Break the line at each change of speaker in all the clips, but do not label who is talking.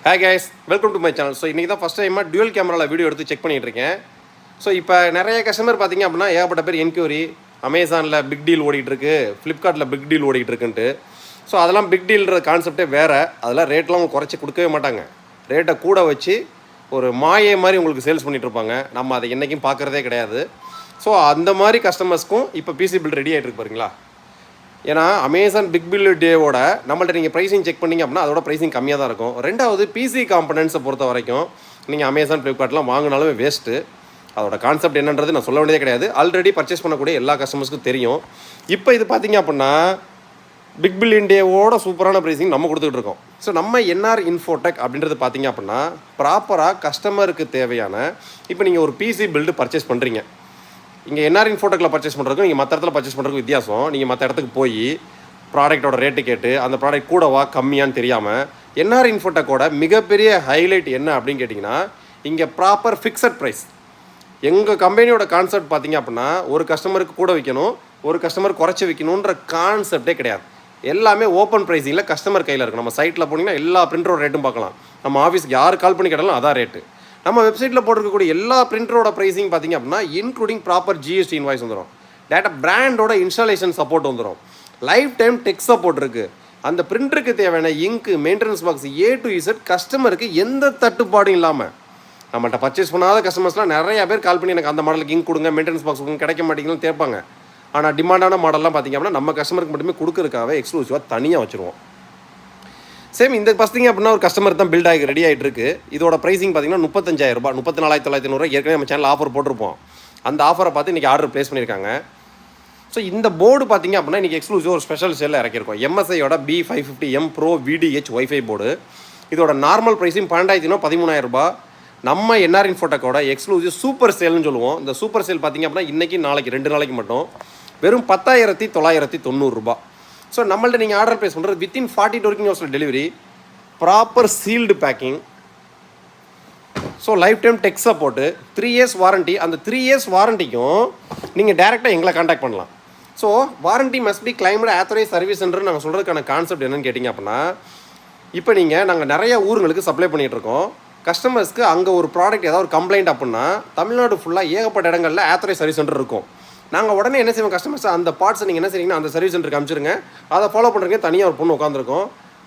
Hi guys, welcome to my channel. So இன்னைக்கு தான் first டைமா டுவல் கேமரால வீடியோ எடுத்து செக் பண்ணிட்டு இருக்கேன். ஸோ இப்போ நிறைய கஸ்டமர் பார்த்தீங்க அப்படின்னா ஏகப்பட்ட பேர் என்கொயரி அமேசானில் பிக் டீல் ஓடிட்டு இருக்கு, ஃப்ளிப்கார்ட்டில் பிக் டீல் ஓடிட்டு இருக்குன்ட்டு. ஸோ அதெல்லாம் பிக் டீல்ன்ற கான்செப்டே வேறு. அதெல்லாம் ரேட்லாம் அவங்க குறைச்சி கொடுக்கவே மாட்டாங்க. ரேட்டை கூட வச்சு ஒரு மாயை மாதிரி உங்களுக்கு சேல்ஸ் பண்ணிட்டு இருப்பாங்க. நம்ம அதை என்றைக்கும் பார்க்குறதே கிடையாது. ஸோ அந்த மாதிரி கஸ்டமர்ஸ்க்கும் இப்போ பிசி பில் ரெடி ஆகிட்டு இருக்கு பாருங்களா. ஏன்னா அமேசான் பிக் பில் டேவோட நம்மள்ட்ட நீங்கள் ப்ரைஸிங் செக் பண்ணிங்க அப்படின்னா அதோட ப்ரைஸிங் கம்மியாக தான் இருக்கும். ரெண்டாவது பிசி காம்பனன்ட்ஸை பொறுத்த வரைக்கும் நீங்கள் அமேசான் ஃப்ளிப்கார்ட்லாம் வாங்கினாலுமே வேஸ்ட்டு. அதோட கான்செப்ட் என்னன்றது நான் சொல்ல வேண்டியதே கிடையாது. ஆல்ரெடி பர்ச்சேஸ் பண்ணக்கூடிய எல்லா கஸ்டமர்ஸ்க்கும் தெரியும். இப்போ இது பார்த்தீங்க அப்படின்னா பிக் பில் டேவோட சூப்பரான ப்ரைஸிங் நம்ம கொடுத்துட்டு இருக்கோம். ஸோ நம்ம என்ஆர் இன்ஃபோடெக் அப்படின்றது பார்த்தீங்க அப்படின்னா ப்ராப்பராக கஸ்டமருக்கு தேவையான இப்போ நீங்கள் ஒரு பிசி பில்டு பர்ச்சேஸ் பண்ணுறீங்க. இங்கே என்ஆர் இன்ஃபோடெக்கில் பர்ச்சேஸ் பண்ணுறதுக்கும் நீங்கள் மற்ற இடத்துல பர்ச்சேஸ் பண்ணுறதுக்கும் வித்தியாசம். நீங்கள் மற்ற இடத்துக்கு போய் ப்ராடக்டோட ரேட்டு கேட்டு அந்த ப்ராடக்ட் கூடவா கம்மியான்னு தெரியாமல் என்ஆர் இன்ஃபோடெக்கோட மிகப்பெரிய ஹைலைட் என்ன அப்படின்னு கேட்டிங்கன்னா இங்கே ப்ராப்பர் ஃபிக்ஸட் ப்ரைஸ். எங்கள் கம்பெனியோட கான்செப்ட் பார்த்தீங்க அப்படின்னா ஒரு கஸ்டமருக்கு கூட விற்கணும், ஒரு கஸ்டமர் குறைச்சி விற்கணுன்ற கான்செப்டே கிடையாது. எல்லாமே ஓப்பன் ப்ரைஸிங்கில் கஸ்டமர் கையில் இருக்குது. நம்ம சைட்டில் போனீங்கன்னா எல்லா பிரிண்டரோட ரேட்டும் பார்க்கலாம். நம்ம ஆஃபீஸ்க்கு யார் கால் பண்ணி கேட்டாலும் அதான் ரேட்டு. நம்ம வெப்சைட்டில் போட்டிருக்கக்கூடிய எல்லா பிரிண்டரோட ப்ரைஸிங் பார்த்திங்க அப்படின்னா இன்க்ளூடிங் ப்ராப்பர் ஜிஎஸ்டி இன்வாய்ஸ் வந்துடும். டேட்டா பிராண்டோட இன்ஸ்டாலேஷன் சப்போர்ட் வந்துடும். லைஃப் டைம் டெக் சப்போர்ட் இருக்குது. அந்த பிரிண்டருக்கு தேவையான இங்கு maintenance box A to Z கஸ்டமருக்கு எந்த தட்டுப்பாடும் இல்லாமல். நம்மள்கிட்ட பர்ச்சேஸ் பண்ணாத கஸ்டமர்ஸ்லாம் நிறையா பேர் கால் பண்ணி எனக்கு அந்த மாடலுக்கு இங்க் கொடுங்க, மெயின்டெனன்ஸ் பாக்ஸ் கொடுங்க, கிடைக்க மாட்டேங்குதுன்னு கேட்பாங்க. ஆனால் டிமாண்டான மாடல்லாம் பார்த்திங்க அப்படின்னா நம்ம கஸ்டமருக்கு மட்டுமே கொடுக்குறதுக்காக எக்ஸ்க்ளூசிவாக தனியாக வச்சுருவோம். சேம் இந்த பஸ்திங்க அப்படின்னா ஒரு கஸ்டமர் தான் பில்ட் ஆகி ரெடி ஆகிட்டு இருக்கு. இதோட ப்ரைஸிங் பார்த்தீங்கன்னா 35,000 ரூபாய், 34,900 ஏற்கனவே நம்ம சேனல் ஆஃபர் போட்டிருப்போம். அந்த ஆஃபரை பார்த்து இன்றைக்கி ஆர்டர் ப்ளேஸ் பண்ணியிருக்காங்க. ஸோ இந்த போர்டு பார்த்திங்க அப்படின்னா இன்றைக்கி எக்ஸ்க்ளூசிவ் ஒரு ஸ்பெஷல் சேலில் இறக்கியிருக்கோம். எம்எஸ்ஐயோட B550M pro VDH wifi board. இதோட நார்மல் ப்ரைஸிங் 12,13,000 ரூபாய். நம்ம என்ஆர் இன்ஃபோடெக்கோட எக்ஸ்க்ளூசிவ் சூப்பர் சேல்னு சொல்லுவோம். இந்த சூப்பர் சேல் பார்த்திங்க அப்படின்னா இன்றைக்கி நாளைக்கு 2 நாளைக்கு மட்டும் வெறும் 10,990 ரூபாய். ஸோ நம்மள்ட்ட நீங்கள் ஆர்டர் ப்ளேஸ் பண்ணுறது வித்தின் 42 ஒர்க்கிங் ஹவர்ஸில் delivery, proper sealed packing, so life time tech support, 3 years warranty. அந்த 3 இயர்ஸ் வாரண்ட்டிக்கும் நீங்கள் டேரெக்டாக எங்களை காண்டாக்ட் பண்ணலாம். So warranty must be claimed authorised service centre நாங்கள் சொல்கிறதுக்கான கான்செப்ட் என்னென்னு கேட்டிங்க அப்படின்னா இப்போ நாங்கள் நிறைய ஊர்களுக்கு சப்ளை பண்ணிகிட்ருக்கோம். கஸ்டமர்ஸ்க்கு அங்கே ஒரு ப்ராடக்ட் ஏதாவது ஒரு கம்ப்ளைண்ட் அப்படின்னா தமிழ்நாடு ஃபுல்லாக ஏகப்பட்ட இடங்களில் ஆத்தரைஸ் சர்வீஸ் சென்டர் இருக்கும். நாங்கள் உடனே என்ன செய்வோம், கஸ்டமர்ஸ் அந்த பார்ட்ஸை நீங்கள் என்ன செய்வீங்கன்னா அந்த சர்வீஸ் சென்டருக்கு அனுப்பிச்சிருங்க. அதை ஃபாலோ பண்ணுறதுக்கு தனியாக ஒரு பொண்ணு உட்காந்துருக்கும்.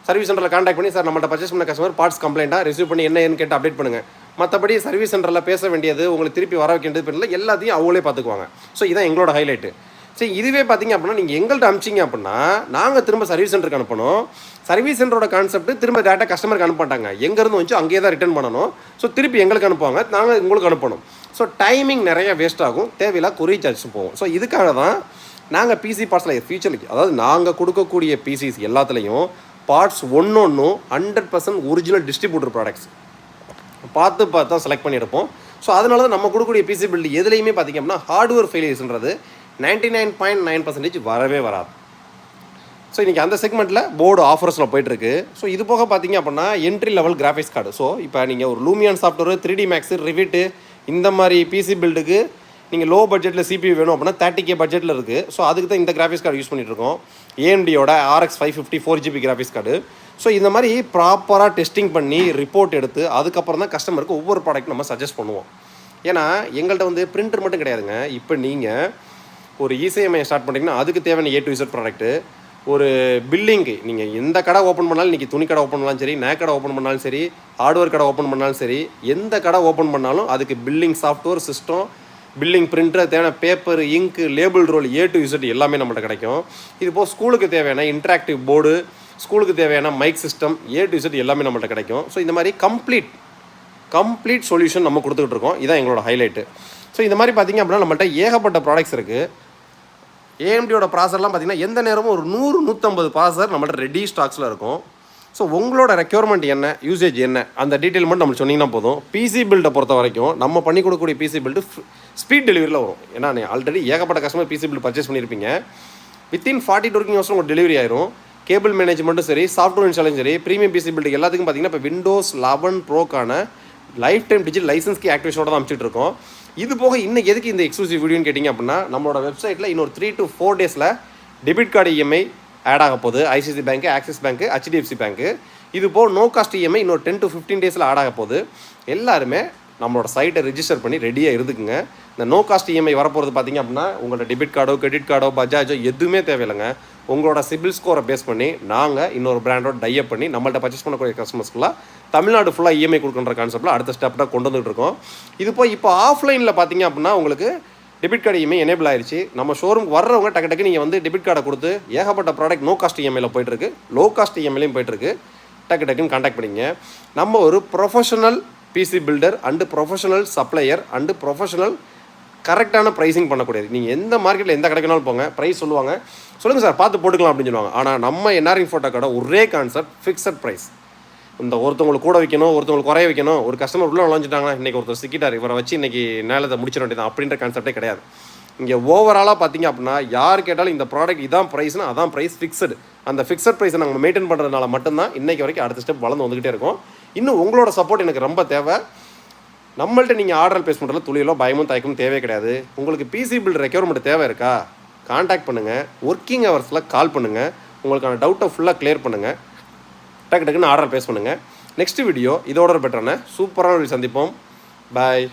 சர்வீஸ் சென்டரில் காண்டாக்ட் பண்ணி சார் நம்மள்ட்ட பர்ச்சேஸ் பண்ண கஸ்டமர் பார்ட்ஸ் கம்ப்ளைண்ட்டாக ரிசீவ் பண்ணி என்னன்னு கேட்டு அப்டேட் பண்ணுங்கள். மற்றபடி சர்வீஸ் சென்டரில் பேச வேண்டியது உங்களுக்கு திருப்பி வர வைக்க வேண்டியது பண்ணல, எல்லாத்தையும் அவங்களே பார்த்துக்குவாங்க. ஸோ இதான் எங்களோட ஹைலைட்டு. சரி, இதுவே பார்த்தீங்க அப்படின்னா நீங்கள் எங்கள்கிட்ட அனுப்பிச்சிங்க அப்படின்னா நாங்கள் திரும்ப சர்வீஸ் சென்டருக்கு அனுப்பணும். சர்வீஸ் சென்டரோட கான்செப்ட் திரும்ப டேட்டா கஸ்டமருக்கு அனுப்ப மாட்டாங்க. எங்கேருந்து வச்சு அங்கேயே தான் ரிட்டர்ன் பண்ணணும். ஸோ திருப்பி எங்களுக்கு அனுப்புவாங்க, நாங்கள் உங்களுக்கு அனுப்பணும். ஸோ டைமிங் நிறைய வேஸ்ட் ஆகும், தேவையில்லா கொரியர் சார்ஜ் போகும். ஸோ இதுக்காக தான் நாங்கள் பிசி பார்ட்ஸில் ஃபியூச்சருக்கு அதாவது நாங்கள் கொடுக்கக்கூடிய பிசிஸ் எல்லாத்துலேயும் பார்ட்ஸ் ஒன்றும் 100% ஒரிஜினல் டிஸ்ட்ரிபியூட்டர் ப்ராடக்ட்ஸ் பார்த்து தான் செலக்ட் பண்ணி எடுப்போம். ஸோ அதனால தான் நம்ம கொடுக்கக்கூடிய பிசி பில்டு எதுலேயுமே பார்த்திங்க அப்படின்னா ஹார்ட்வேர் ஃபெயிலியர்ஸ்ன்றது 99.9% வரவே வராது. ஸோ இன்றைக்கி அந்த செக்மெண்ட்டில் போர்டு ஆஃபர்ஸில் போய்ட்டுருக்கு. ஸோ இது போக பார்த்திங்க அப்படின்னா entry level graphics card. So இப்போ நீங்கள் ஒரு Lumion software, 3D maths, rivet இந்த மாதிரி பிசி பில்டுக்கு நீங்கள் லோ பட்ஜெட்டில் CPU வேணும் அப்படின்னா 30K பட்ஜெட்டில் இருக்குது. ஸோ அதுக்கு தான் இந்த கிராஃபிக்ஸ் கார்டு யூஸ் பண்ணிகிட்ருக்கோம். AMDயோட RX 550 4GB graphics card. So இந்த மாதிரி ப்ராப்பராக டெஸ்டிங் பண்ணி ரிப்போர்ட் எடுத்து அதுக்கப்புறம் தான் கஸ்டமருக்கு ஒவ்வொரு ப்ராடக்ட் நம்ம சஜஸ்ட் பண்ணுவோம். ஏன்னா எங்கள்கிட்ட பிரிண்டர் மட்டும் கிடையாதுங்க. இப்போ நீங்கள் ஒரு இசேஎம்ஐ ஸ்டார்ட் பண்ணிங்கன்னா அதுக்கு தேவையான A to Z ப்ராடக்ட்டு, ஒரு பில்லிங்கு நீங்கள் எந்த கடை ஓப்பன் பண்ணாலும் இன்றைக்கி துணி கடை ஓப்பன் பண்ணாலும் சரி, நகை கடை ஓப்பன் பண்ணாலும் சரி, ஹார்ட்வேர் கடை ஓப்பன் பண்ணாலும் சரி, எந்த கடை ஓப்பன் பண்ணாலும் அதுக்கு billing software system, billing printer, தேவையான பேப்பர், இங்கு, label roll A to Z எல்லாமே நம்மள்ட்ட கிடைக்கும். இதுபோல் ஸ்கூலுக்கு தேவையான இன்ட்ராக்டிவ் போர்டு, ஸ்கூலுக்கு தேவையான mic system A to Z எல்லாமே நம்மள்ட்ட கிடைக்கும். ஸோ இந்த மாதிரி கம்ப்ளீட் சொல்யூஷன் நம்ம கொடுத்துக்கிட்டு இருக்கோம். இதுதான் எங்களோட ஹைலைட்டு. ஸோ இந்த மாதிரி பார்த்திங்க அப்படின்னா நம்மள்ட்ட ஏகப்பட்ட ப்ராடக்ட்ஸ் இருக்குது. AMDயோட ப்ராசர்லாம் பார்த்திங்கன்னா எந்த நேரமும் ஒரு 100-150 ப்ராசர் நம்மள்ட்ட ரெடி ஸ்டாக்ஸில் இருக்கும். ஸோ உங்களோட ரெக்யர்மெண்ட் என்ன, யூசேஜ் என்ன, அந்த டீட்டெயில் மட்டும் நம்ம சொன்னீங்கன்னா போதும். பிசி பில்டை பொறுத்த வரைக்கும் நம்ம பண்ணி கொடுக்கக்கூடிய பிசி பில்டு ஸ்பீட் டெலிவரியில் வரும். ஏன்னா ஆல்ரெடி ஏகப்பட்ட கஸ்டமர் பிசி பில்டு பர்ச்சேஸ் பண்ணியிருப்பீங்க. வித்தின் 42 ஒர்க்கிங் ஹவர்ஸில் உங்களுக்கு டெலிவரி ஆயிரும். கேபிள் மேனேஜ்மெண்ட்டும் சரி, சாஃப்ட்வேர் இன்ஸ்டாலும் சரி, ப்ரீமியம் பிசி பில்டு எல்லாத்துக்கும் பார்த்திங்கன்னா இப்போ Windows 11 ப்ரோக்கான லைஃப் டைம் டிஜிட்டல் லைசன்ஸ்க்கு ஆக்டிவேஷனோட தான் அனுப்பிச்சிட்டு இருக்கோம். இது போக இன்னும் எதுக்கு இந்த எக்ஸ்க்ளூசிவ் வீடியோன்னு கேட்டிங்க அப்படின்னா நம்மளோட வெப்சைட்டில் இன்னொரு 3 to 4 டேஸில் டெபிட் கார்டு EMI ஆட் ஆக போகுது. ஐசிசி பேங்க்கு, ஆக்சிஸ் பேங்க்கு, HDFC பேங்க்கு இது போல் நோ காஸ்ட் இஎம்ஐ இன்னொரு 10 to 15 டேஸில் ஆட் ஆக போகுது. எல்லாருமே நம்மளோட சைட்டை ரிஜிஸ்டர் பண்ணி ரெடியாக இருந்துக்குங்க. இந்த நோ காஸ்ட் இஎம்ஐ வரப்போகிறது பார்த்தீங்க அப்படின்னா உங்களோட டெபிட் கார்டோ கிரெடிட் கார்டோ பஜாஜோ எதுவுமே தேவையில்லைங்க. உங்களோட சிபில் ஸ்கோரை பேஸ் பண்ணி நாங்கள் இன்னொரு பிராண்டோட டைப் பண்ணி நம்மள்ட்ட பர்ச்சேஸ் பண்ணக்கூடிய கஸ்டமர்ஸ்க்குலாம் தமிழ்நாடு ஃபுல்லாக இஎம்ஐ கொடுக்குற கான்செப்ட்டில் அடுத்த ஸ்டெப்டாக கொண்டு வந்துட்டு இருக்கோம். இது போய் இப்போ ஆஃப்லைனில் பார்த்தீங்க அப்படின்னா உங்களுக்கு டெபிட் கார்டு இஎம்ஐ எனேபிள் ஆயிடுச்சு. நம்ம ஷோரூமுக்கு வர்றவங்க டக்கு நீங்கள் வந்து டெபிட் கார்டை கொடுத்து ஏகப்பட்ட ப்ராடக்ட் நோ காஸ்ட் இஎம்ஐயில் போயிட்டுருக்கு, லோ காஸ்ட் இஎம்ஐலையும் போயிட்டுருக்கு. டக்குன்னு கான்டாக்ட் பண்ணிங்க. நம்ம ஒரு professional PC builder and professional supplier and professional கரெக்டான ப்ரைஸிங் பண்ணக்கூடியது. நீங்கள் எந்த மார்க்கெட்டில் எந்த கடைக்குனாலும் போங்க, ப்ரைஸ் சொல்லுவாங்க, சொல்லுங்கள் சார் பார்த்து போட்டுக்கலாம் அப்படின்னு சொல்லுவாங்க. ஆனால் நம்ம என்ஆர் இன்ஃபோ டெக் கடை ஒரே கான்செப்ட், ஃபிக்ஸட் ப்ரைஸ். இந்த ஒருத்தவங்களுக்கு கூட வைக்கணும், ஒருத்தவங்களுக்கு குறைய வைக்கணும், ஒரு கஸ்டமர் உள்ளே நுழைஞ்சிட்டாங்கன்னா இன்றைக்கி ஒருத்தர் சிக்கிட்டார், இவரை வச்சு இன்றைக்கி நேரத்தை முடிச்சிட வேண்டியதான் அப்படின்ற கான்செப்டே கிடையாது. இங்கே ஓவராலாக பார்த்தீங்க அப்படின்னா யார் கேட்டாலும் இந்த ப்ராடக்ட் இதான் ப்ரைஸ்னா அதான் ப்ரைஸ் ஃபிக்ஸடு. அந்த ஃபிக்ஸட் ப்ரைஸை நாங்கள் மெயின்டைன் பண்ணுறதுனால மட்டும்தான் இன்றைக்கி வரைக்கும் அடுத்த ஸ்டெப் வளர்ந்து வந்துக்கிட்டே இருக்கும். இன்னும் உங்களோட சப்போர்ட் எனக்கு ரொம்ப தேவை. நம்மள்ட்ட நீங்கள் ஆர்டர் பேஸ் பண்ணுறதுல துளியிலோ பயமும் தயக்கமும் தேவையே கிடையாது. உங்களுக்கு பிசி பில் ரெக்யர்மெண்ட் தேவை இருக்கா, கான்டாக்ட் பண்ணுங்கள். ஒர்க்கிங் ஹவர்ஸில் கால் பண்ணுங்கள். உங்களுக்கான டவுட்டை ஃபுல்லாக கிளியர் பண்ணுங்கள். டக்குன்னு ஆர்டர் பேஸ் பண்ணுங்கள். நெக்ஸ்ட் வீடியோ இதோட பெட்டரான சூப்பரான சந்திப்போம். பாய்.